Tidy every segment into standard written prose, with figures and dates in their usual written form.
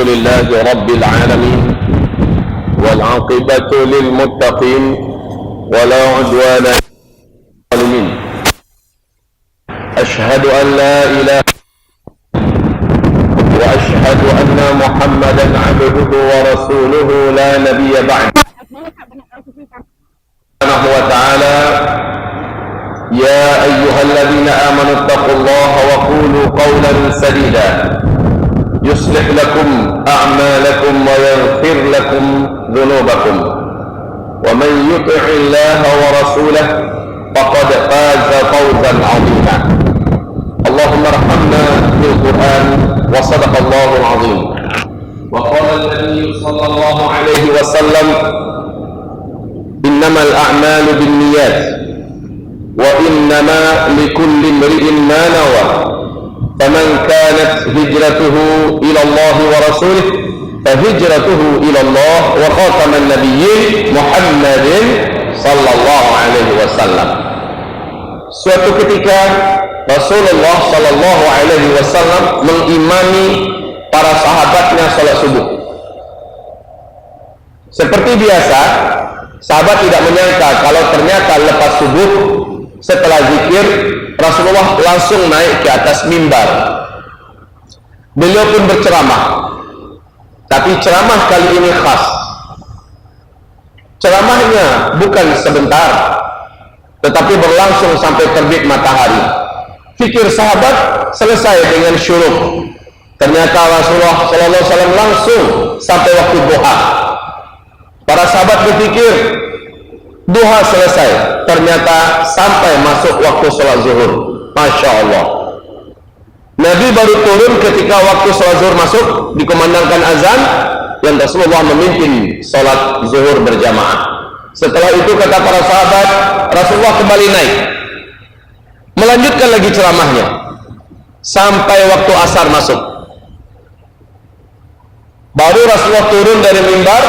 لله رب العالمين والعاقبة للمتقين ولا عدوان إلا على الظالمين. أشهد أن لا إله وأشهد أن محمدا عبده ورسوله لا نبي بعد. سبحانه وتعالى: يا أيها الذين آمنوا اتقوا الله وقولوا قولا سديدا يصلح لكم أعمالكم ويغفر لكم ذنوبكم ومن يطع الله ورسوله فقد فاز فوزا عظيما. اللهم ارحمنا بالقرآن وصدق الله العظيم. وقال النبي صلى الله عليه وسلم: إنما الأعمال بالنيات وإنما لكل امرئ ما نوى فمن كانت هجرته إلى الله ورسوله فهجرته إلى الله وخاتم النبيين محمد صلى الله عليه wasallam. Suatu ketika Rasulullah sallallahu alaihi wasallam mengimami para sahabatnya salat subuh. Seperti biasa, sahabat tidak menyangka kalau ternyata lepas subuh setelah zikir Rasulullah langsung naik ke atas mimbar. Beliau pun berceramah, tapi ceramah kali ini khas. Ceramahnya bukan sebentar, tetapi berlangsung sampai terbit matahari. Fikir sahabat selesai dengan syuruk. Ternyata Rasulullah SAW langsung sampai waktu duha. Para sahabat berpikir duha selesai, ternyata sampai masuk waktu sholat zuhur. Masya Allah. Nabi baru turun ketika waktu sholat zuhur masuk, dikumandangkan azan, dan Rasulullah memimpin sholat zuhur berjamaah. Setelah itu kata para sahabat, Rasulullah kembali naik, melanjutkan lagi ceramahnya sampai waktu asar masuk. Baru Rasulullah turun dari mimbar,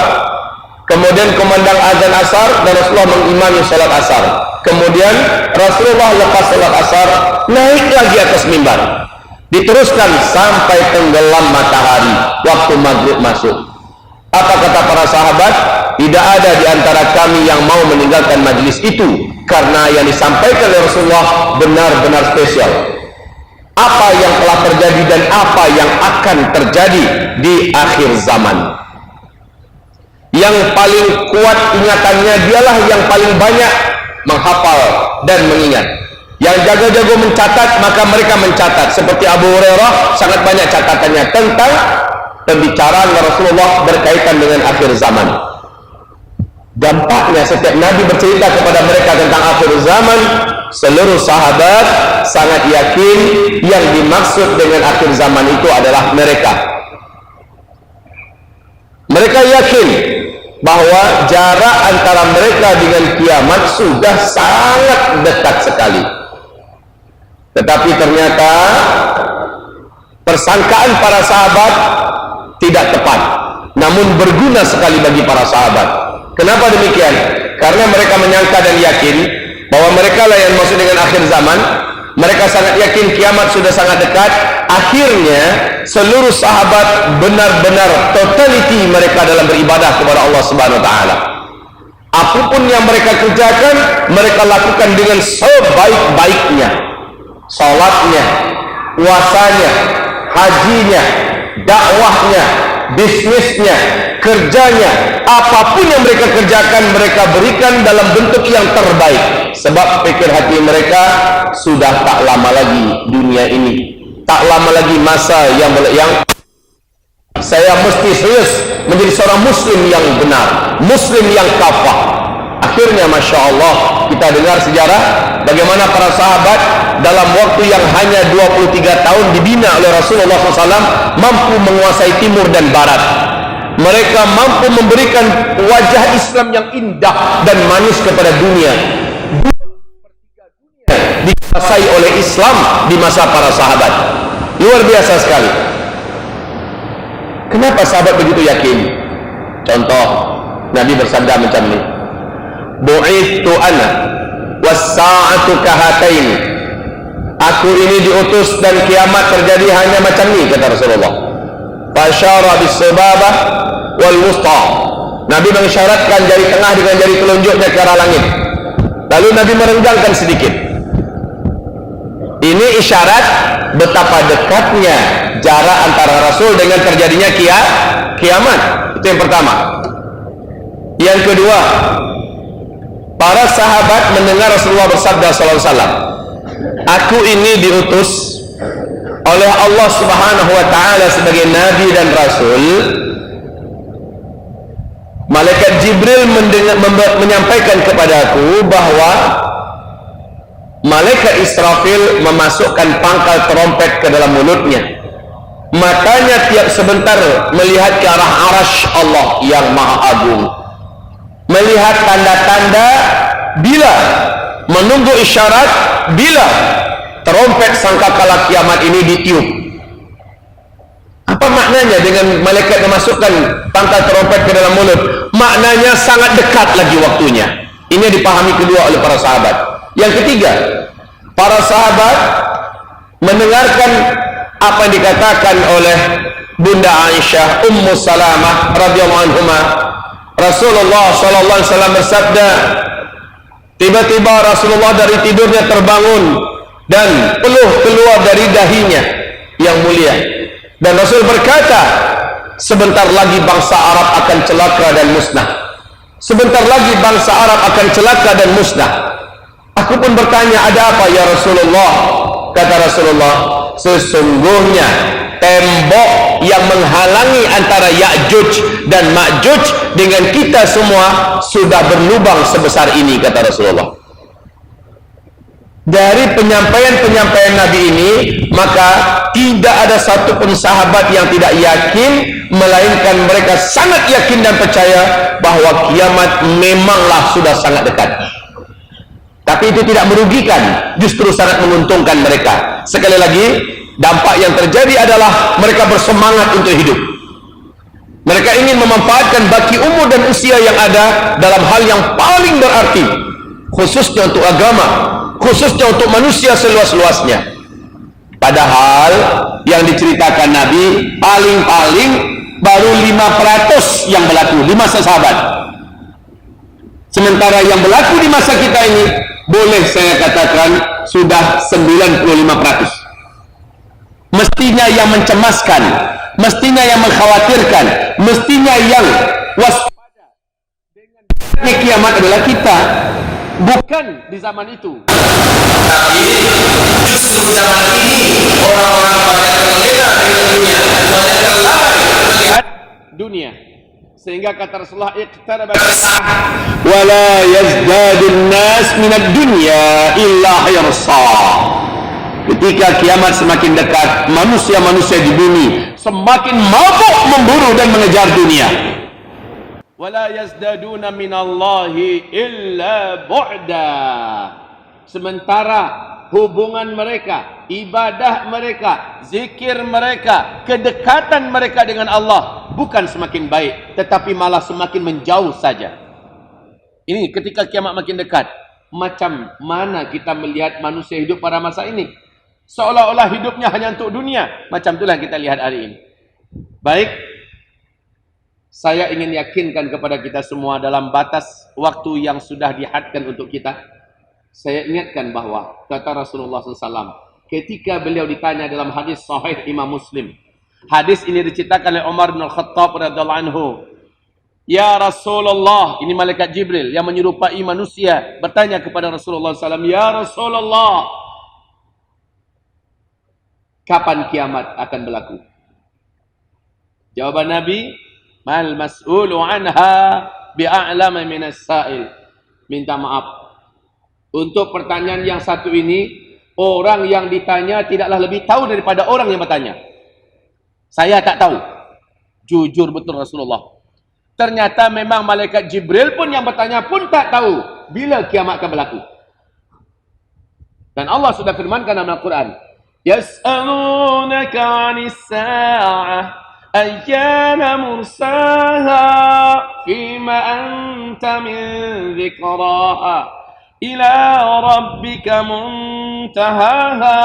kemudian komandang azan asar dan Rasulullah mengimami salat asar. Kemudian Rasulullah lepas salat asar naik lagi atas mimbar, diteruskan sampai tenggelam matahari waktu maghrib masuk. Apa kata para sahabat? Tidak ada di antara kami yang mau meninggalkan majlis itu, karena yang disampaikan oleh Rasulullah benar-benar spesial. Apa yang telah terjadi dan apa yang akan terjadi di akhir zaman. Yang paling kuat ingatannya dialah yang paling banyak menghafal dan mengingat. Yang jago-jago mencatat, maka mereka mencatat. Seperti Abu Hurairah sangat banyak catatannya tentang pembicaraan Rasulullah berkaitan dengan akhir zaman. Dampaknya setiap Nabi bercerita kepada mereka tentang akhir zaman, seluruh sahabat sangat yakin yang dimaksud dengan akhir zaman itu adalah mereka. Mereka yakin bahwa jarak antara mereka dengan kiamat sudah sangat dekat sekali. Tetapi ternyata persangkaan para sahabat tidak tepat, namun berguna sekali bagi para sahabat. Kenapa demikian? Karena mereka menyangka dan yakin bahwa mereka lah yang maksud dengan akhir zaman. Mereka sangat yakin kiamat sudah sangat dekat. Akhirnya seluruh sahabat benar-benar totality mereka dalam beribadah kepada Allah Subhanahu wa taala. Apapun yang mereka kerjakan, mereka lakukan dengan sebaik-baiknya. Salatnya, puasanya, hajinya, dakwahnya, bisnisnya, kerjanya, apapun yang mereka kerjakan, mereka berikan dalam bentuk yang terbaik. Sebab pikir hati mereka, sudah tak lama lagi dunia ini, tak lama lagi masa yang saya mesti serius menjadi seorang muslim yang benar, muslim yang kafah. Akhirnya Masya Allah, kita dengar sejarah bagaimana para sahabat dalam waktu yang hanya 23 tahun dibina oleh Rasulullah SAW mampu menguasai timur dan barat. Mereka mampu memberikan wajah Islam yang indah dan manis kepada dunia. 2/3 dunia dikuasai oleh Islam di masa para sahabat. Luar biasa sekali. Kenapa sahabat begitu yakin? Contoh, Nabi bersabda macam ini: bu'ithu ana was-sa'atu kahatain. Aku ini diutus dan kiamat terjadi hanya macam ini, kata Rasulullah. Fasyara bis-sababah wal wusta. Nabi mengisyaratkan jari tengah dengan jari telunjuknya ke arah langit. Lalu Nabi merenggangkan sedikit. Ini isyarat betapa dekatnya jarak antara Rasul dengan terjadinya kiamat. Itu yang pertama. Yang kedua, para sahabat mendengar Rasulullah bersabda sallallahu alaihi wasallam, "Aku ini diutus oleh Allah Subhanahu wa taala sebagai nabi dan rasul." Malaikat Jibril menyampaikan kepadaku bahwa malaikat Israfil memasukkan pangkal terompet ke dalam mulutnya. Matanya tiap sebentar melihat ke arah arasy Allah yang maha agung, melihat tanda-tanda bila, menunggu isyarat bila terompet sangkakala kiamat ini ditiup. Apa maknanya dengan malaikat memasukkan pangkal terompet ke dalam mulut? Maknanya sangat dekat lagi waktunya. Ini dipahami kedua oleh para sahabat. Yang ketiga, para sahabat mendengarkan apa yang dikatakan oleh Bunda Aisyah, Ummu Salamah radhiyallahu anhuma. Rasulullah sallallahu alaihi wasallam bersabda, tiba-tiba Rasulullah dari tidurnya terbangun dan peluh keluar dari dahinya yang mulia. Dan Rasul berkata, sebentar lagi bangsa Arab akan celaka dan musnah. Sebentar lagi bangsa Arab akan celaka dan musnah. Aku pun bertanya, ada apa ya Rasulullah? Kata Rasulullah, sesungguhnya tembok yang menghalangi antara Ya'juj dan Ma'juj dengan kita semua sudah berlubang sebesar ini, kata Rasulullah. Dari penyampaian-penyampaian Nabi ini, maka tidak ada satupun sahabat yang tidak yakin, melainkan mereka sangat yakin dan percaya bahwa kiamat memanglah sudah sangat dekat. Tapi itu tidak merugikan, justru sangat menguntungkan mereka. Sekali lagi, dampak yang terjadi adalah mereka bersemangat untuk hidup. Mereka ingin memanfaatkan baki umur dan usia yang ada dalam hal yang paling berarti, khususnya untuk agama, khususnya untuk manusia seluas-luasnya. Padahal yang diceritakan Nabi paling-paling baru 5% yang berlaku di masa sahabat. Sementara yang berlaku di masa kita ini, boleh saya katakan sudah 95%. Mestinya yang mencemaskan, mestinya yang mengkhawatirkan, mestinya yang waspada dengan kiamat adalah kita, bukan di zaman itu. Tapi justru zaman ini orang-orang banyak terlena dengan dunia, banyak terlalai melihat dunia, sehingga kata Rasulullah, iqtarabat as-sa'ah wa la yazdadun nas minad dunya illa hirsa. Ketika kiamat semakin dekat, manusia-manusia di bumi semakin mabuk memburu dan mengejar dunia. Wala yazdaduna minallahi illa bu'da. Sementara hubungan mereka, ibadah mereka, zikir mereka, kedekatan mereka dengan Allah bukan semakin baik, tetapi malah semakin menjauh saja. Ini ketika kiamat makin dekat, macam mana kita melihat manusia hidup pada masa ini? Seolah-olah hidupnya hanya untuk dunia. Macam itulah yang kita lihat hari ini. Baik, saya ingin yakinkan kepada kita semua dalam batas waktu yang sudah dihadkan untuk kita. Saya ingatkan bahwa kata Rasulullah SAW ketika beliau ditanya dalam hadis sahih Imam Muslim. Hadis ini diceritakan oleh Umar bin Khattab radhiyallahu anhu. Ya Rasulullah, ini malaikat Jibril yang menyerupai manusia bertanya kepada Rasulullah SAW, ya Rasulullah, kapan kiamat akan berlaku? Jawaban Nabi, mal mas'ulu anha bi'a'lama minas sa'il. Minta maaf, untuk pertanyaan yang satu ini, orang yang ditanya tidaklah lebih tahu daripada orang yang bertanya. Saya tak tahu. Jujur betul Rasulullah. Ternyata memang malaikat Jibril pun yang bertanya pun tak tahu bila kiamat akan berlaku. Dan Allah sudah firmankan dalam Al-Quran, yas'alunaka 'anis sa'ah ayyana mursaha fima anta min dzikraha ila rabbika muntahaha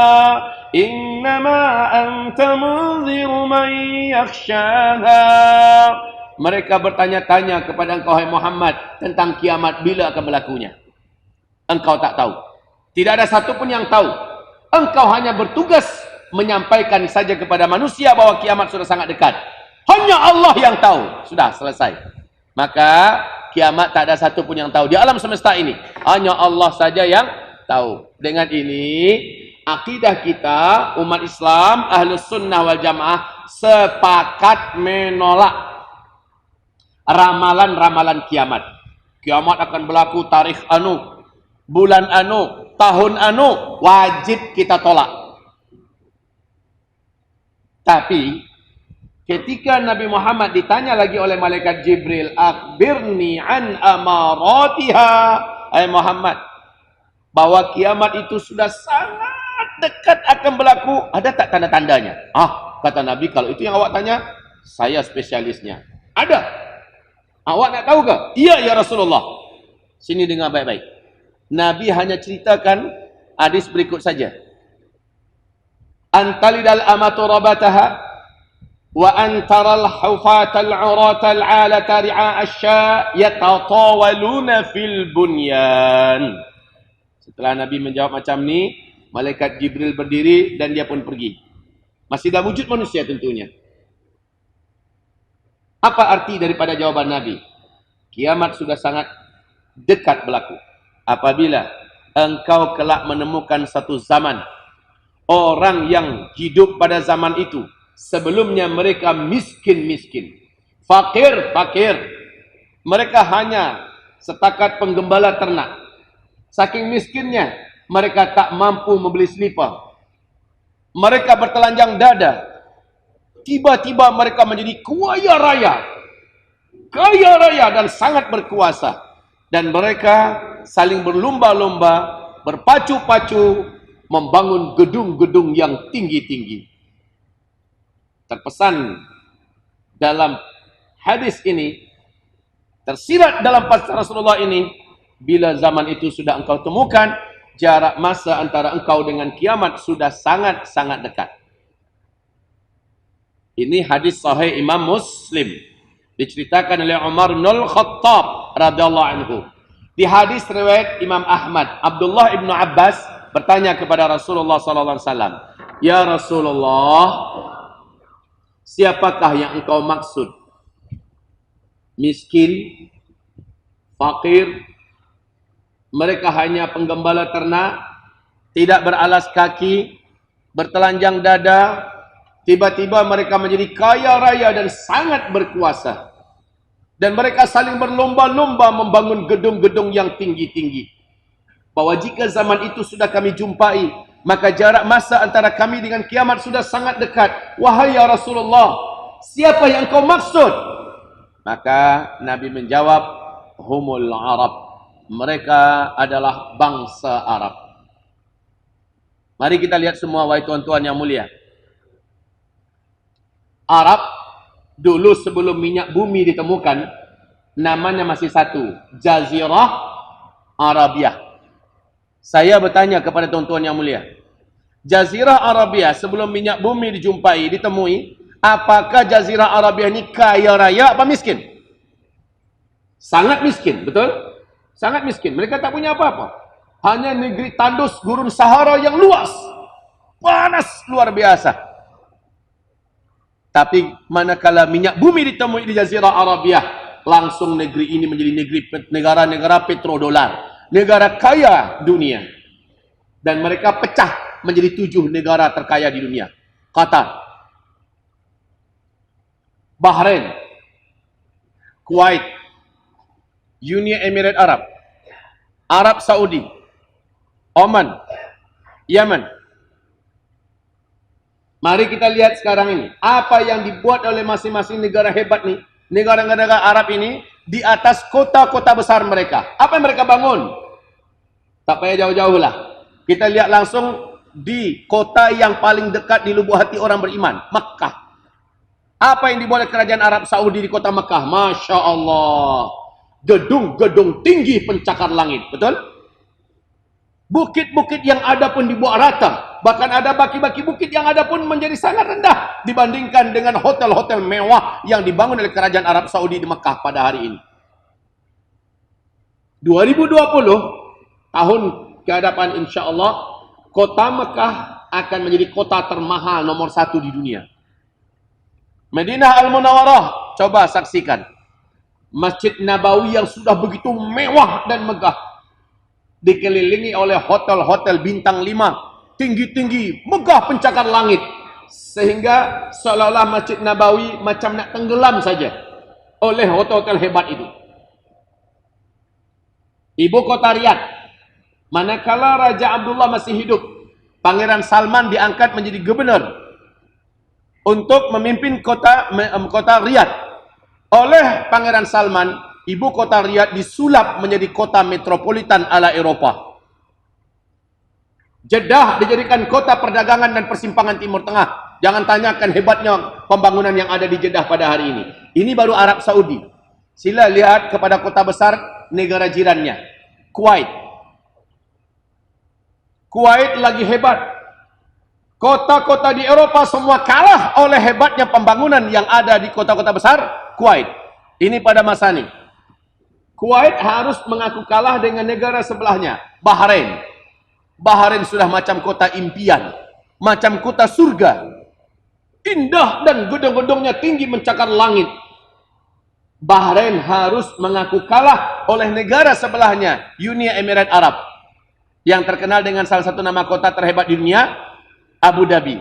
innama anta munziru man yakhshaha. Mereka bertanya-tanya kepada engkau, hai Muhammad, tentang kiamat bila akan berlakunya. Engkau tak tahu. Tidak ada satu pun yang tahu. Engkau hanya bertugas menyampaikan saja kepada manusia bahwa kiamat sudah sangat dekat. Hanya Allah yang tahu. Sudah selesai. Maka kiamat tak ada satu pun yang tahu. Di alam semesta ini hanya Allah saja yang tahu. Dengan ini akidah kita umat Islam Ahlus Sunnah wal Jamaah sepakat menolak ramalan-ramalan kiamat. Kiamat akan berlaku tarikh anu, bulan anu, tahun anu, wajib kita tolak. Tapi ketika Nabi Muhammad ditanya lagi oleh malaikat Jibril, akhbirni an amaratiha, hai Muhammad, bahwa kiamat itu sudah sangat dekat akan berlaku, ada tak tanda-tandanya? Kata Nabi, kalau itu yang awak tanya, saya spesialisnya. Ada. Awak nak tahu ke? Iya ya Rasulullah. Sini dengar baik-baik. Nabi hanya ceritakan hadis berikut saja. Antalidal amatu rabataha wa antaral hufatal uratal alata ri'a asya yatatawaluna fil bunyan. Setelah Nabi menjawab macam ni, malaikat Jibril berdiri dan dia pun pergi. Masih dalam wujud manusia tentunya. Apa arti daripada jawaban Nabi? Kiamat sudah sangat dekat berlaku. Apabila engkau kelak menemukan satu zaman, orang yang hidup pada zaman itu, sebelumnya mereka miskin-miskin, fakir-fakir. Mereka hanya setakat penggembala ternak. Saking miskinnya, mereka tak mampu membeli selipar. Mereka bertelanjang dada. Tiba-tiba mereka menjadi kaya raya. Kaya raya dan sangat berkuasa. Dan mereka saling berlomba-lomba, berpacu-pacu, membangun gedung-gedung yang tinggi-tinggi. Terpesan dalam hadis ini, tersirat dalam pasal Rasulullah ini, bila zaman itu sudah engkau temukan, jarak masa antara engkau dengan kiamat sudah sangat-sangat dekat. Ini hadis sahih Imam Muslim. Diceritakan oleh Umar bin Khattab radhiyallahu anhu. Di hadis riwayat Imam Ahmad, Abdullah ibnu Abbas bertanya kepada Rasulullah sallallahu alaihi wasallam, "Ya Rasulullah, siapakah yang engkau maksud? Miskin, fakir, mereka hanya penggembala ternak, tidak beralas kaki, bertelanjang dada, tiba-tiba mereka menjadi kaya raya dan sangat berkuasa. Dan mereka saling berlomba-lomba membangun gedung-gedung yang tinggi-tinggi. Bahwa jika zaman itu sudah kami jumpai, maka jarak masa antara kami dengan kiamat sudah sangat dekat. Wahai ya Rasulullah, siapa yang kau maksud?" Maka Nabi menjawab, "Humul Arab." Mereka adalah bangsa Arab. Mari kita lihat semua, wahai tuan-tuan yang mulia. Arab dulu sebelum minyak bumi ditemukan, namanya masih satu, Jazirah Arabia. Saya bertanya kepada tuan-tuan yang mulia, Jazirah Arabia sebelum minyak bumi dijumpai, ditemui, apakah Jazirah Arabia ini kaya raya apa miskin? Sangat miskin, betul? Sangat miskin. Mereka tak punya apa-apa. Hanya negeri tandus gurun Sahara yang luas. Panas luar biasa. Tapi manakala minyak bumi ditemui di Jazirah Arabia, langsung negeri ini menjadi negara-negara petrodolar. Negara kaya dunia. Dan mereka pecah menjadi 7 negara terkaya di dunia. Qatar, Bahrain, Kuwait, Uni Emirat Arab, Arab Saudi, Oman, Yaman. Mari kita lihat sekarang ini. Apa yang dibuat oleh masing-masing negara hebat nih. Negara-negara Arab ini di atas kota-kota besar mereka. Apa yang mereka bangun? Tak payah jauh-jauh lah. Kita lihat langsung di kota yang paling dekat di lubuk hati orang beriman. Makkah. Apa yang dibuat oleh kerajaan Arab Saudi di kota Makkah? Masya Allah. Gedung-gedung tinggi pencakar langit. Betul? Bukit-bukit yang ada pun dibuat rata. Bahkan ada baki-baki bukit yang ada pun menjadi sangat rendah dibandingkan dengan hotel-hotel mewah yang dibangun oleh kerajaan Arab Saudi di Mekah pada hari ini. 2020, tahun ke hadapan insya-Allah, kota Mekah akan menjadi kota termahal nomor 1 di dunia. Madinah Al-Munawwarah, coba saksikan. Masjid Nabawi yang sudah begitu mewah dan megah, dikelilingi oleh hotel-hotel bintang 5, tinggi-tinggi, megah pencakar langit, sehingga seolah-olah Masjid Nabawi macam nak tenggelam saja oleh hotel-hotel hebat itu. Ibu kota Riyadh, manakala Raja Abdullah masih hidup, Pangeran Salman diangkat menjadi gubernur untuk memimpin kota Riyadh. Oleh Pangeran Salman, ibu kota Riyadh disulap menjadi kota metropolitan ala Eropa. Jeddah dijadikan kota perdagangan dan persimpangan Timur Tengah. Jangan tanyakan hebatnya pembangunan yang ada di Jeddah pada hari ini. Ini baru Arab Saudi. Sila lihat kepada kota besar negara jirannya, Kuwait. Kuwait lagi hebat. Kota-kota di Eropa semua kalah oleh hebatnya pembangunan yang ada di kota-kota besar Kuwait. Ini pada masa ini. Kuwait harus mengaku kalah dengan negara sebelahnya, Bahrain. Bahrain sudah macam kota impian, macam kota surga. Indah dan gedung-gedungnya tinggi mencakar langit. Bahrain harus mengaku kalah oleh negara sebelahnya, Uni Emirat Arab, yang terkenal dengan salah satu nama kota terhebat di dunia, Abu Dhabi.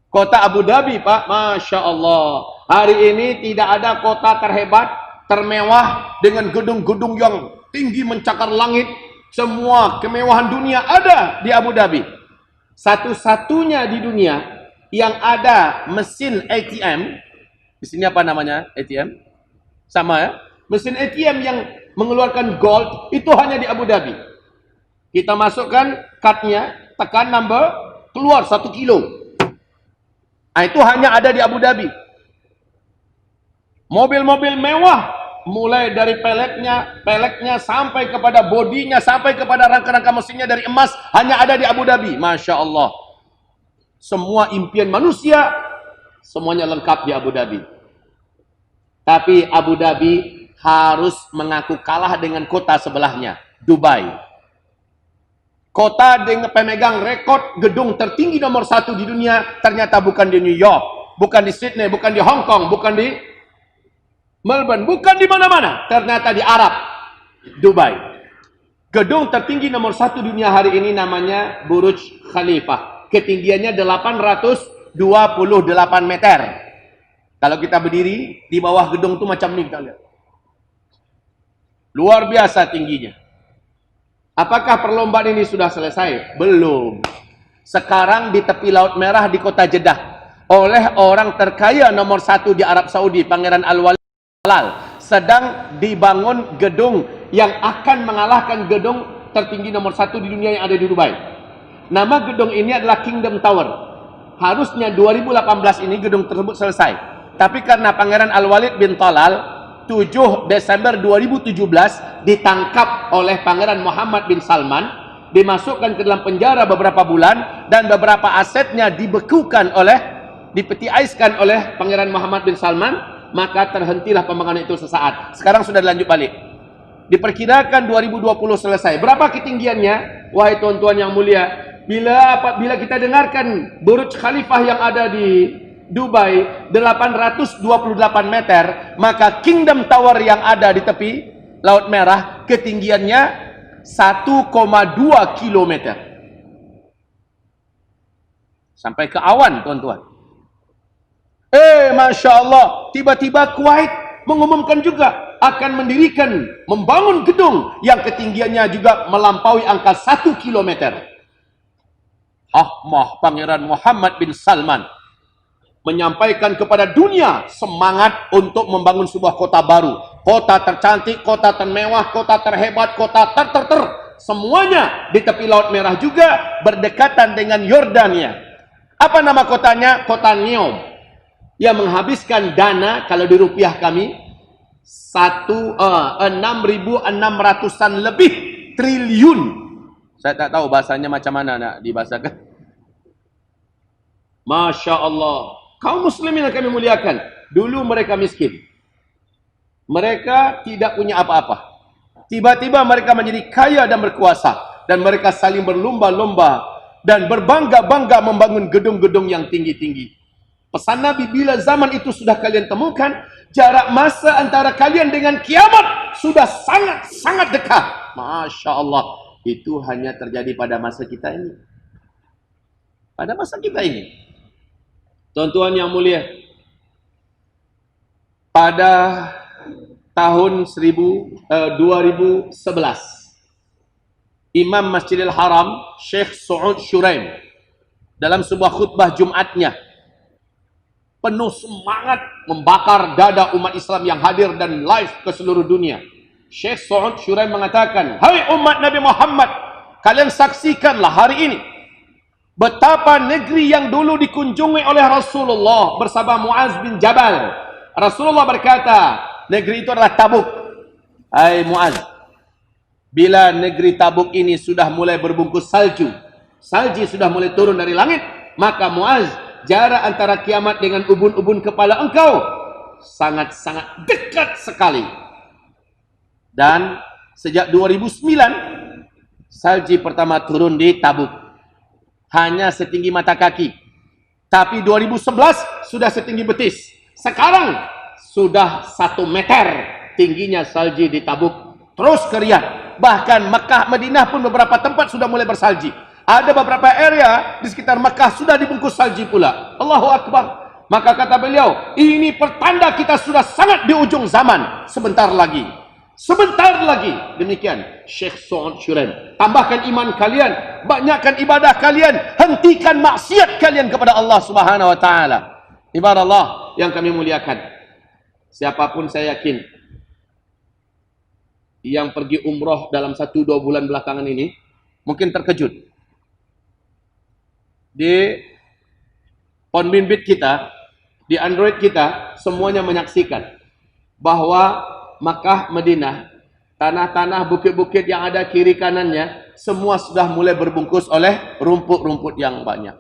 Kota Abu Dhabi, Pak, Masya Allah, hari ini tidak ada kota terhebat, termewah, dengan gedung-gedung yang tinggi mencakar langit. Semua kemewahan dunia ada di Abu Dhabi. Satu-satunya di dunia yang ada mesin ATM. Di sini apa namanya ATM? Sama ya? Mesin ATM yang mengeluarkan gold itu hanya di Abu Dhabi. Kita masukkan cardnya, tekan number, keluar 1 kilo. Nah, itu hanya ada di Abu Dhabi. Mobil-mobil mewah, mulai dari peleknya sampai kepada bodinya, sampai kepada rangka-rangka mesinnya dari emas, hanya ada di Abu Dhabi. Masya Allah. Semua impian manusia, semuanya lengkap di Abu Dhabi. Tapi Abu Dhabi harus mengaku kalah dengan kota sebelahnya, Dubai. Kota dengan pemegang rekod gedung tertinggi nomor 1 di dunia, ternyata bukan di New York, bukan di Sydney, bukan di Hong Kong, bukan di Melbourne, bukan di mana-mana, ternyata di Arab, Dubai. Gedung tertinggi nomor 1 dunia hari ini namanya Burj Khalifa. Ketinggiannya 828 meter. Kalau kita berdiri di bawah gedung itu macam ini, kita lihat. Luar biasa tingginya. Apakah perlombaan ini sudah selesai? Belum. Sekarang di tepi Laut Merah di kota Jeddah, oleh orang terkaya nomor 1 di Arab Saudi, Pangeran Al-Walal, sedang dibangun gedung yang akan mengalahkan gedung tertinggi nomor 1 di dunia yang ada di Dubai. Nama gedung ini adalah Kingdom Tower. Harusnya 2018 ini gedung tersebut selesai. Tapi karena Pangeran Al-Walid bin Talal 7 Desember 2017 ditangkap oleh Pangeran Muhammad bin Salman, dimasukkan ke dalam penjara beberapa bulan, dan beberapa asetnya dibekukan dipetiaiskan oleh Pangeran Muhammad bin Salman, maka terhentilah pembangunan itu sesaat. Sekarang sudah dilanjut balik. Diperkirakan 2020 selesai. Berapa ketinggiannya? Wahai tuan-tuan yang mulia, bila kita dengarkan Burj Khalifah yang ada di Dubai 828 meter, maka Kingdom Tower yang ada di tepi Laut Merah ketinggiannya 1,2 kilometer. Sampai ke awan, tuan-tuan. Masya Allah, tiba-tiba Kuwait mengumumkan juga akan membangun gedung yang ketinggiannya juga melampaui angka 1 kilometer. Pangeran Muhammad bin Salman menyampaikan kepada dunia semangat untuk membangun sebuah kota baru, kota tercantik, kota termewah, kota terhebat, kota semuanya di tepi Laut Merah, juga berdekatan dengan Yordania. Apa nama kotanya? Kota Neom, yang menghabiskan dana, kalau di rupiah kami 6.600-an lebih triliun Saya tak tahu bahasanya macam mana nak dibahasakan. Masya Allah. Kaum muslimin yang kami muliakan. Dulu mereka miskin. Mereka tidak punya apa-apa. Tiba-tiba mereka menjadi kaya dan berkuasa. Dan mereka saling berlomba-lomba. Dan berbangga-bangga membangun gedung-gedung yang tinggi-tinggi. Pesan Nabi, bila zaman itu sudah kalian temukan, jarak masa antara kalian dengan kiamat sudah sangat-sangat dekat. Masya Allah. Itu hanya terjadi pada masa kita ini. Pada masa kita ini. Tuan-tuan yang mulia, pada tahun 2011, Imam Masjidil Haram, Syekh Saud Shuraim, dalam sebuah khutbah Jumatnya, penuh semangat membakar dada umat Islam yang hadir dan live ke seluruh dunia. Syekh Saud Shuraim mengatakan, hai umat Nabi Muhammad, kalian saksikanlah hari ini betapa negeri yang dulu dikunjungi oleh Rasulullah bersama Muaz bin Jabal. Rasulullah berkata, negeri itu adalah Tabuk. Hai Muaz, bila negeri Tabuk ini sudah mulai berbungkus salju, salji sudah mulai turun dari langit, maka Muaz, jarak antara kiamat dengan ubun-ubun kepala engkau sangat-sangat dekat sekali. Dan sejak 2009 salji pertama turun di Tabuk hanya setinggi mata kaki, tapi 2011 sudah setinggi betis. Sekarang sudah 1 meter tingginya salji di Tabuk, terus ke Riyadh. Bahkan Mekah, Madinah pun beberapa tempat sudah mulai bersalji. Ada beberapa area di sekitar Mekah sudah dibungkus salji pula. Allahu Akbar. Maka kata beliau, ini pertanda kita sudah sangat di ujung zaman. Sebentar lagi. Sebentar lagi. Demikian Syekh Saud Shuraim. Tambahkan iman kalian, banyakkan ibadah kalian, hentikan maksiat kalian kepada Allah Subhanahu wa taala. Ibadah Allah yang kami muliakan. Siapapun saya yakin yang pergi umroh dalam 1-2 bulan belakangan ini mungkin terkejut. Di Ponbinbit kita, di Android kita, semuanya menyaksikan bahwa Makkah, Madinah, tanah-tanah, bukit-bukit yang ada kiri kanannya, semua sudah mulai berbungkus oleh rumput-rumput yang banyak.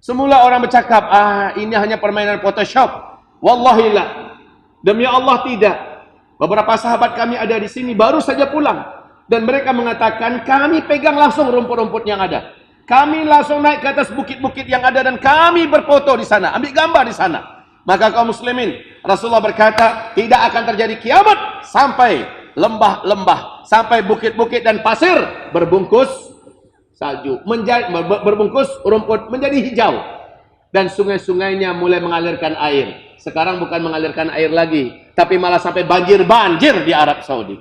Semula orang bercakap, ini hanya permainan Photoshop. Wallahi la. Demi Allah tidak. Beberapa sahabat kami ada di sini, baru saja pulang. Dan mereka mengatakan, kami pegang langsung rumput-rumput yang ada. Kami langsung naik ke atas bukit-bukit yang ada dan kami berfoto di sana, ambil gambar di sana. Maka kaum muslimin, Rasulullah berkata, tidak akan terjadi kiamat sampai lembah-lembah, sampai bukit-bukit dan pasir berbungkus salju, berbungkus rumput menjadi hijau. Dan sungai-sungainya mulai mengalirkan air. Sekarang bukan mengalirkan air lagi, tapi malah sampai banjir-banjir di Arab Saudi.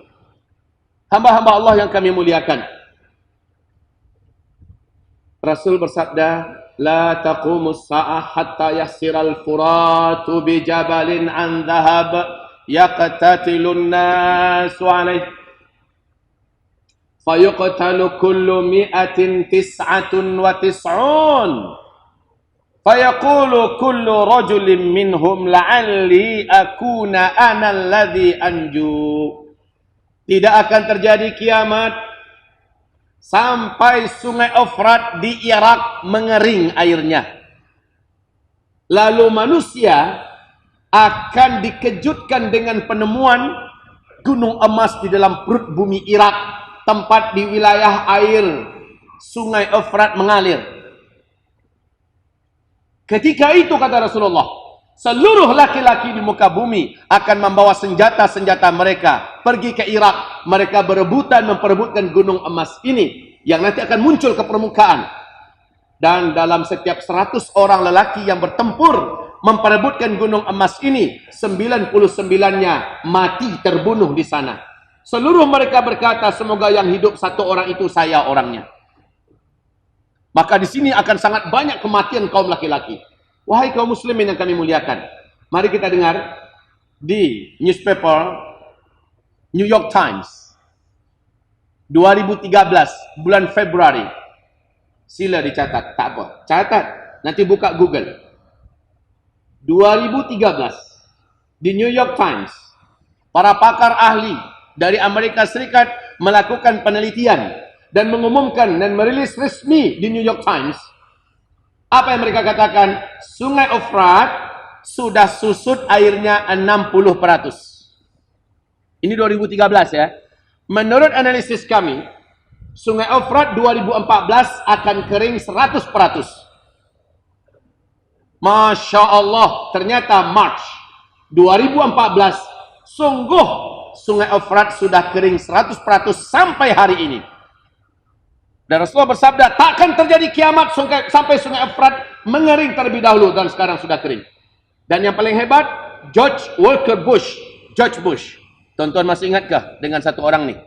Hamba-hamba Allah yang kami muliakan, Rasul bersabda, la taqumus sa'ah hatta yahsiral furatu bi jabalin an dhahab yaqtatilun nasu alaih fayuqtalu kullu mi'atin tis'atun wa tis'un fayaqulu kullu rajulin minhum la'alli akuna ana alladhi anju. Tidak akan terjadi kiamat sampai sungai Efrat di Irak mengering airnya. Lalu manusia akan dikejutkan dengan penemuan gunung emas di dalam perut bumi Irak, tempat di wilayah air sungai Efrat mengalir. Ketika itu kata Rasulullah, seluruh laki-laki di muka bumi akan membawa senjata-senjata mereka pergi ke Irak. Mereka memperebutkan gunung emas ini yang nanti akan muncul ke permukaan. Dan dalam setiap 100 orang lelaki yang bertempur memperebutkan gunung emas ini, 99-nya mati terbunuh di sana. Seluruh mereka berkata, semoga yang hidup 1 orang itu saya orangnya. Maka di sini akan sangat banyak kematian kaum laki-laki. Wahai kaum muslimin yang kami muliakan, mari kita dengar di newspaper New York Times 2013 bulan Februari. Sila dicatat, tak apa. Catat, nanti buka Google. 2013 di New York Times, para pakar ahli dari Amerika Serikat melakukan penelitian dan mengumumkan dan merilis resmi di New York Times, apa yang mereka katakan? Sungai Efrat sudah susut airnya 60%. Ini 2013 ya. Menurut analisis kami, Sungai Efrat 2014 akan kering 100%. Masya Allah, ternyata March 2014, sungguh Sungai Efrat sudah kering 100% sampai hari ini. Dan Rasulullah bersabda, takkan terjadi kiamat sampai Sungai Efrat mengering terlebih dahulu, dan sekarang sudah kering. Dan yang paling hebat, George Bush. Tuan-tuan masih ingatkah dengan satu orang nih?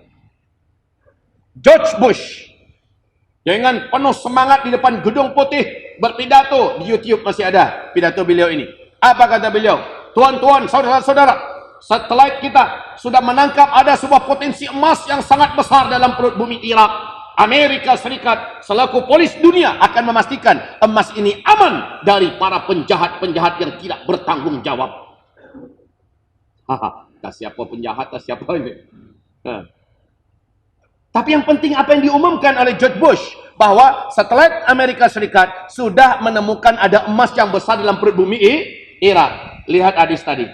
George Bush dengan penuh semangat di depan Gedung Putih berpidato, di YouTube masih ada pidato beliau ini. Apa kata beliau? Tuan-tuan, saudara-saudara, satelit kita sudah menangkap ada sebuah potensi emas yang sangat besar dalam perut bumi Irak. Amerika Serikat selaku polis dunia akan memastikan emas ini aman dari para penjahat-penjahat yang tidak bertanggung jawab. Tak siapa penjahat, tak siapa ini. Tapi yang penting apa yang diumumkan oleh George Bush, bahwa satelit Amerika Serikat sudah menemukan ada emas yang besar dalam perut bumi Irak. Lihat hadis tadi.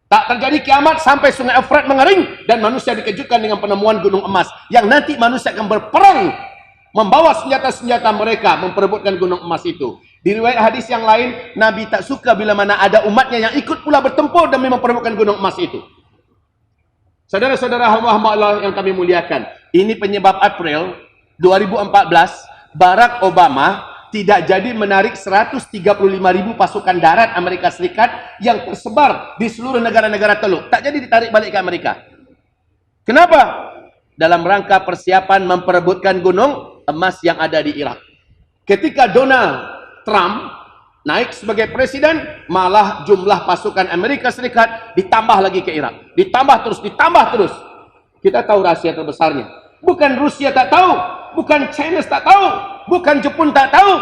Tak terjadi kiamat sampai Sungai Efrat mengering dan manusia dikejutkan dengan penemuan gunung emas, yang nanti manusia akan berperang membawa senjata-senjata mereka memperebutkan gunung emas itu. Di riwayat hadis yang lain, Nabi tak suka bila mana ada umatnya yang ikut pula bertempur demi memperebutkan gunung emas itu. Saudara-saudara hamba-hamba Allah yang kami muliakan, ini penyebab April 2014 Barack Obama tidak jadi menarik 135.000 pasukan darat Amerika Serikat yang tersebar di seluruh negara-negara Teluk. Tak jadi ditarik balik ke Amerika. Kenapa? Dalam rangka persiapan memperebutkan gunung emas yang ada di Irak. Ketika Donald Trump naik sebagai presiden, malah jumlah pasukan Amerika Serikat ditambah lagi ke Irak. Ditambah terus. Kita tahu rahasia terbesarnya. Bukan Rusia tak tahu, bukan China tak tahu, bukan Jepun tak tahu.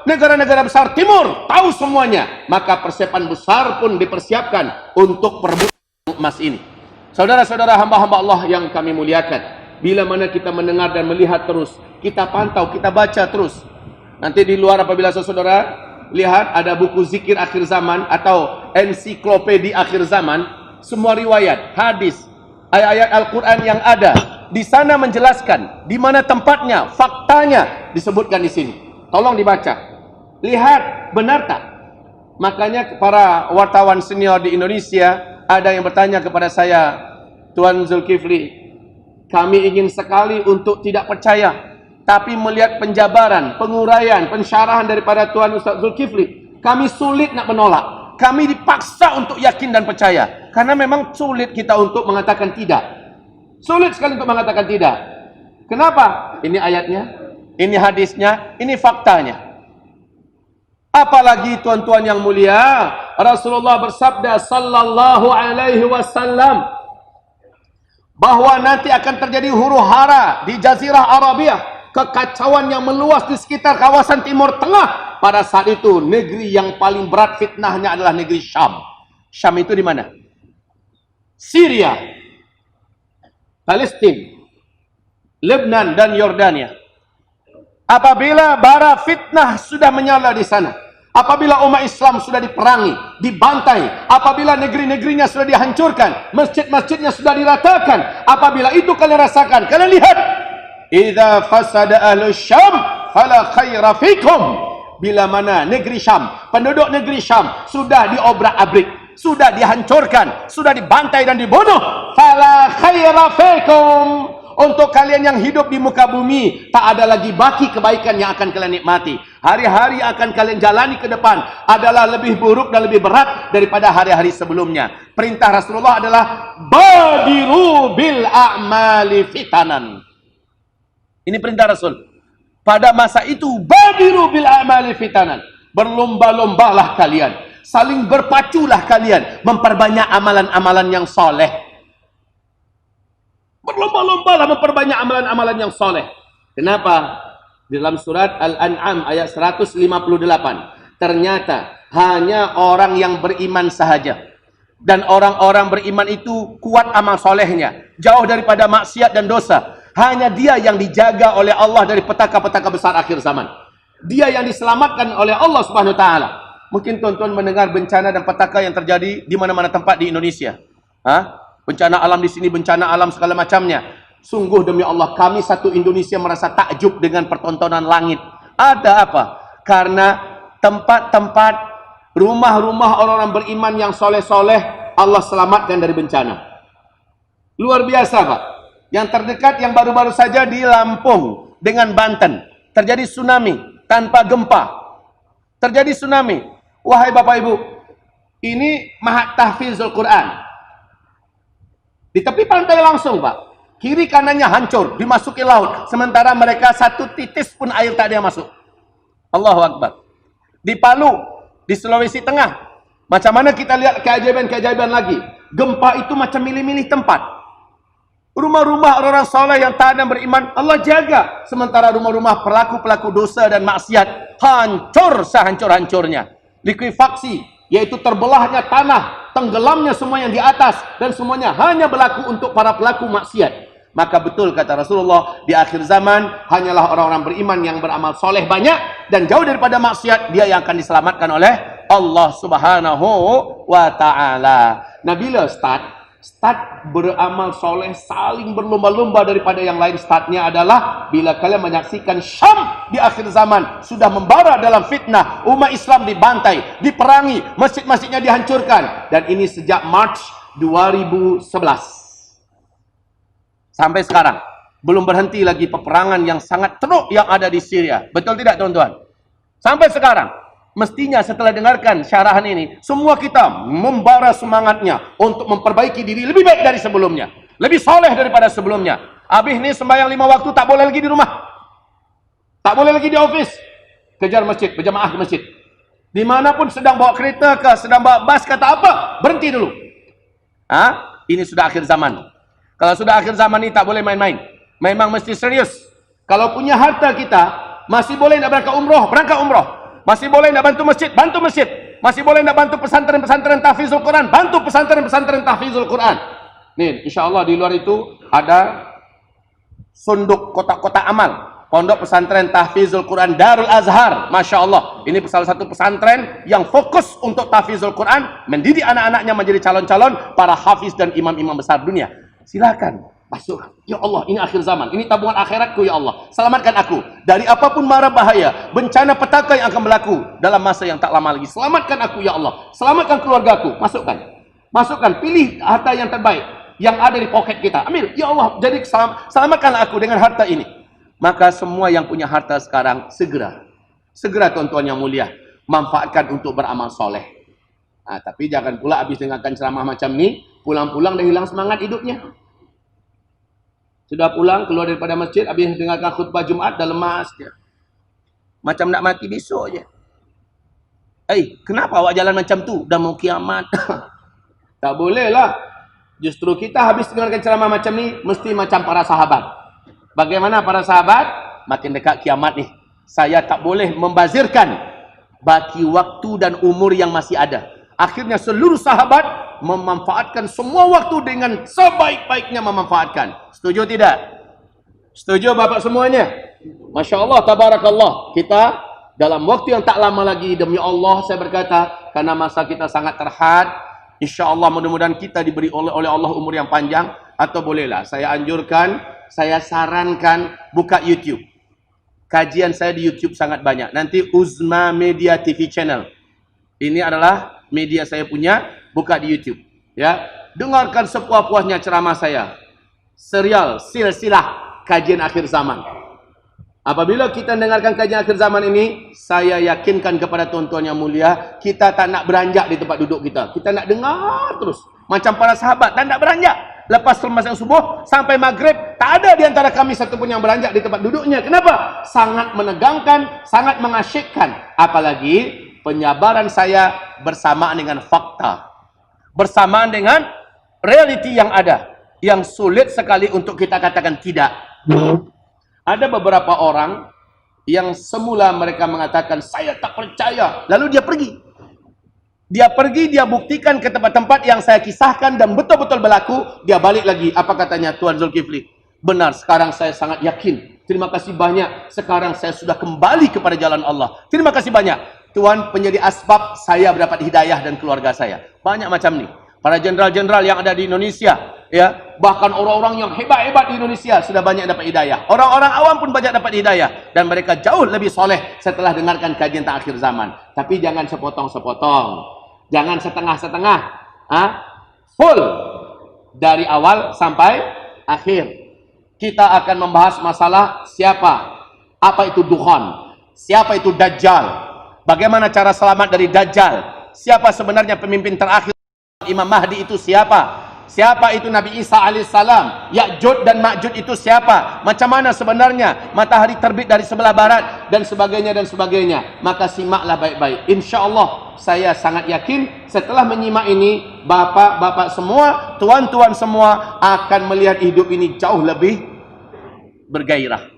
Negara-negara besar timur tahu semuanya. Maka persiapan besar pun dipersiapkan untuk perebutan emas ini. Saudara-saudara hamba-hamba Allah yang kami muliakan, bila mana kita mendengar dan melihat terus, kita pantau, kita baca terus. Nanti di luar apabila saudara lihat ada buku zikir akhir zaman atau ensiklopedia akhir zaman, semua riwayat, hadis, ayat-ayat Al-Quran yang ada di sana menjelaskan di mana tempatnya, faktanya disebutkan di sini. Tolong dibaca. Lihat, benar tak? Makanya para wartawan senior di Indonesia ada yang bertanya kepada saya, Tuan Zulkifli, kami ingin sekali untuk tidak percaya, tapi melihat penjabaran, penguraian, pensyarahan daripada Tuan Ustaz Zulkifli, kami sulit nak menolak. Kami dipaksa untuk yakin dan percaya. Karena memang sulit kita untuk mengatakan tidak. Sulit sekali untuk mengatakan tidak. Kenapa? Ini ayatnya, ini hadisnya, ini faktanya. Apalagi tuan-tuan yang mulia, Rasulullah bersabda sallallahu alaihi wasallam bahwa nanti akan terjadi huru-hara di Jazirah Arabiah, kekacauan yang meluas di sekitar kawasan Timur Tengah. Pada saat itu negeri yang paling berat fitnahnya adalah negeri Syam. Syam itu di mana? Syria, Palestina, Lebanon dan Yordania. Apabila bara fitnah sudah menyala di sana, apabila umat Islam sudah diperangi, dibantai, apabila negeri-negerinya sudah dihancurkan, masjid-masjidnya sudah diratakan, apabila itu kalian rasakan, kalian lihat, idza fasada ahlus Syam fala khaira fikum. Bila mana negeri Syam, penduduk negeri Syam sudah diobrak-abrik, sudah dihancurkan, sudah dibantai dan dibunuh, fala khaira fikum. Untuk kalian yang hidup di muka bumi, tak ada lagi baki kebaikan yang akan kalian nikmati. Hari-hari akan kalian jalani ke depan adalah lebih buruk dan lebih berat daripada hari-hari sebelumnya. Perintah Rasulullah adalah badiru bil a'mali fitanan. Ini perintah Rasul. Pada masa itu badiru bil a'mali fitanan. Berlomba-lombalah kalian, saling berpaculah kalian memperbanyak amalan-amalan yang soleh. Berlomba-lombalah memperbanyak amalan-amalan yang soleh. Kenapa? Di dalam surat Al-An'am ayat 158. Ternyata hanya orang yang beriman sahaja. Dan orang-orang beriman itu kuat amal solehnya, jauh daripada maksiat dan dosa. Hanya dia yang dijaga oleh Allah dari petaka-petaka besar akhir zaman. Dia yang diselamatkan oleh Allah Subhanahu wa taala. Mungkin tuan-tuan mendengar bencana dan petaka yang terjadi di mana-mana tempat di Indonesia. Bencana alam di sini, bencana alam segala macamnya. Sungguh demi Allah, kami satu Indonesia merasa takjub dengan pertontonan langit. Ada apa? Karena tempat-tempat, rumah-rumah orang-orang beriman yang soleh-soleh, Allah selamatkan dari bencana. Luar biasa, Pak. Yang terdekat yang baru-baru saja di Lampung dengan Banten. Terjadi tsunami tanpa gempa. Terjadi tsunami. Wahai Bapak Ibu, ini mahat tahfizul Quran. Di tepi pantai langsung, Pak. Kiri kanannya hancur, dimasuki laut. Sementara mereka satu titis pun air tak ada yang masuk. Allahu Akbar. Di Palu, di Sulawesi Tengah. Macam mana kita lihat keajaiban-keajaiban lagi. Gempa itu macam milih-milih tempat. Rumah-rumah orang-orang soleh yang taat dan beriman, Allah jaga. Sementara rumah-rumah pelaku-pelaku dosa dan maksiat hancur sehancur-hancurnya. Likuifaksi, yaitu terbelahnya tanah, tenggelamnya semua yang di atas, dan semuanya hanya berlaku untuk para pelaku maksiat. Maka betul kata Rasulullah, di akhir zaman hanyalah orang-orang beriman yang beramal soleh banyak dan jauh daripada maksiat, dia yang akan diselamatkan oleh Allah Subhanahu wa ta'ala. Nah, bila start beramal soleh, saling berlomba-lomba daripada yang lain. Startnya adalah bila kalian menyaksikan Syam di akhir zaman sudah membara dalam fitnah, umat Islam dibantai, diperangi, masjid-masjidnya dihancurkan, dan ini sejak Mac 2011 sampai sekarang belum berhenti lagi peperangan yang sangat teruk yang ada di Syria. Betul tidak, tuan-tuan? Sampai sekarang. Mestinya setelah dengarkan syarahan ini, semua kita membara semangatnya untuk memperbaiki diri lebih baik dari sebelumnya. Lebih soleh daripada sebelumnya. Habis ni sembahyang 5 waktu tak boleh lagi di rumah. Tak boleh lagi di office. Kejar masjid, berjamaah ke masjid. Dimanapun sedang bawa kereta ke, sedang bawa bas ke, tak apa, berhenti dulu. Ini sudah akhir zaman. Kalau sudah akhir zaman ini tak boleh main-main. Memang mesti serius. Kalau punya harta kita, masih boleh nak berangkat umroh, berangkat umroh. Masih boleh nak bantu masjid, bantu masjid. Masih boleh nak bantu pesantren-pesantren tahfizul Quran, bantu pesantren-pesantren tahfizul Quran. Nih, insya-Allah di luar itu ada sunduk kotak-kotak amal. Pondok pesantren tahfizul Quran Darul Azhar. Masya Allah. Ini salah satu pesantren yang fokus untuk tahfizul Quran, mendidik anak-anaknya menjadi calon-calon para hafiz dan imam-imam besar dunia. Silakan. Masuk. Ya Allah, ini akhir zaman. Ini tabungan akhiratku, ya Allah. Selamatkan aku dari apapun mara bahaya, bencana petaka yang akan berlaku dalam masa yang tak lama lagi. Selamatkan aku, ya Allah. Selamatkan keluargaku. Masukkan. Masukkan. Pilih harta yang terbaik yang ada di poket kita. Ambil. Ya Allah, jadi selamatkan aku dengan harta ini. Maka semua yang punya harta sekarang, segera tuan-tuan yang mulia, manfaatkan untuk beramal soleh. Tapi jangan pula habis dengarkan ceramah macam ni, pulang-pulang dah hilang semangat hidupnya. Sudah pulang, keluar daripada masjid, habis dengarkan khutbah Jumaat, dah lemas je. Macam nak mati besok je. Kenapa awak jalan macam tu? Dah mau kiamat. Tak boleh lah. Justru kita habis dengarkan ceramah macam ni, mesti macam para sahabat. Bagaimana para sahabat? Makin dekat kiamat ni, saya tak boleh membazirkan baki waktu dan umur yang masih ada. Akhirnya seluruh sahabat memanfaatkan semua waktu dengan sebaik-baiknya memanfaatkan. Setuju tidak? Setuju Bapak semuanya? Masya Allah, tabarakallah. Kita dalam waktu yang tak lama lagi, demi Allah saya berkata, karena masa kita sangat terhad, insya Allah mudah-mudahan kita diberi oleh Allah umur yang panjang. Atau bolehlah saya anjurkan, saya sarankan buka YouTube. Kajian saya di YouTube sangat banyak. Nanti Uzma Media TV Channel. Ini adalah media saya punya, buka di YouTube. Ya, dengarkan sepuas-puasnya ceramah saya. Serial, silsilah kajian akhir zaman. Apabila kita dengarkan kajian akhir zaman ini, saya yakinkan kepada tuan-tuan yang mulia, kita tak nak beranjak di tempat duduk kita. Kita nak dengar terus. Macam para sahabat, tak nak beranjak. Lepas sembahyang subuh sampai maghrib, tak ada di antara kami satu pun yang beranjak di tempat duduknya. Kenapa? Sangat menegangkan, sangat mengasyikkan. Apalagi penyabaran saya bersamaan dengan fakta, bersamaan dengan realiti yang ada, yang sulit sekali untuk kita katakan tidak. Ada beberapa orang yang semula mereka mengatakan saya tak percaya, lalu dia pergi. Dia pergi, dia buktikan ke tempat-tempat yang saya kisahkan dan betul-betul berlaku. Dia balik lagi. Apa katanya Tuan Zulkifli? Benar, sekarang saya sangat yakin. Terima kasih banyak. Sekarang saya sudah kembali kepada jalan Allah. Terima kasih banyak. Tuhan menjadi asbab saya mendapat hidayah dan keluarga saya. Banyak macam ni. Para jenderal-jenderal yang ada di Indonesia, ya, bahkan orang-orang yang hebat-hebat di Indonesia sudah banyak dapat hidayah. Orang-orang awam pun banyak dapat hidayah dan mereka jauh lebih soleh setelah dengarkan kajian akhir zaman. Tapi jangan sepotong-sepotong. Jangan setengah-setengah. Full dari awal sampai akhir. Kita akan membahas masalah apa itu Dukhan, siapa itu Dajjal, bagaimana cara selamat dari Dajjal, siapa sebenarnya pemimpin terakhir Imam Mahdi itu siapa, siapa itu Nabi Isa alaihissalam, Ya'juj dan Ma'juj itu siapa, macam mana sebenarnya matahari terbit dari sebelah barat, dan sebagainya dan sebagainya. Maka simaklah baik-baik. InsyaAllah saya sangat yakin setelah menyimak ini, bapak-bapak semua, tuan-tuan semua akan melihat hidup ini jauh lebih bergairah,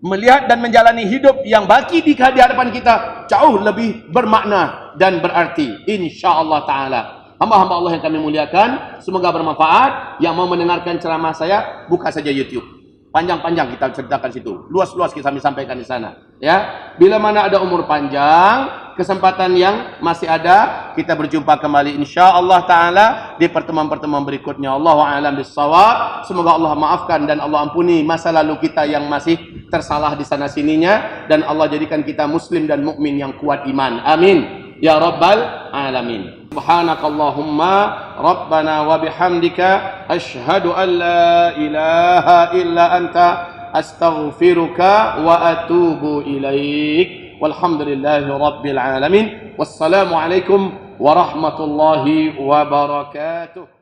melihat dan menjalani hidup yang baki di hadapan kita jauh lebih bermakna dan berarti, insya-Allah taala. Hamba-hamba Allah yang kami muliakan, semoga bermanfaat. Yang mau mendengarkan ceramah saya, buka saja YouTube. Panjang-panjang kita ceritakan situ, luas-luas kita sampaikan di sana, ya. Bila mana ada umur panjang, kesempatan yang masih ada, kita berjumpa kembali insya-Allah taala di pertemuan-pertemuan berikutnya. Allahu a'lam bissawab. Semoga Allah maafkan dan Allah ampuni masa lalu kita yang masih tersalah di sana sininya, dan Allah jadikan kita muslim dan mukmin yang kuat iman. Amin ya rabbal alamin. Subhanakallahumma rabbana wa bihamdika asyhadu an la ilaha illa anta astaghfiruka wa atubu ilaik. Walhamdulillahi rabbil alamin. Wassalamu alaikum warahmatullahi wabarakatuh.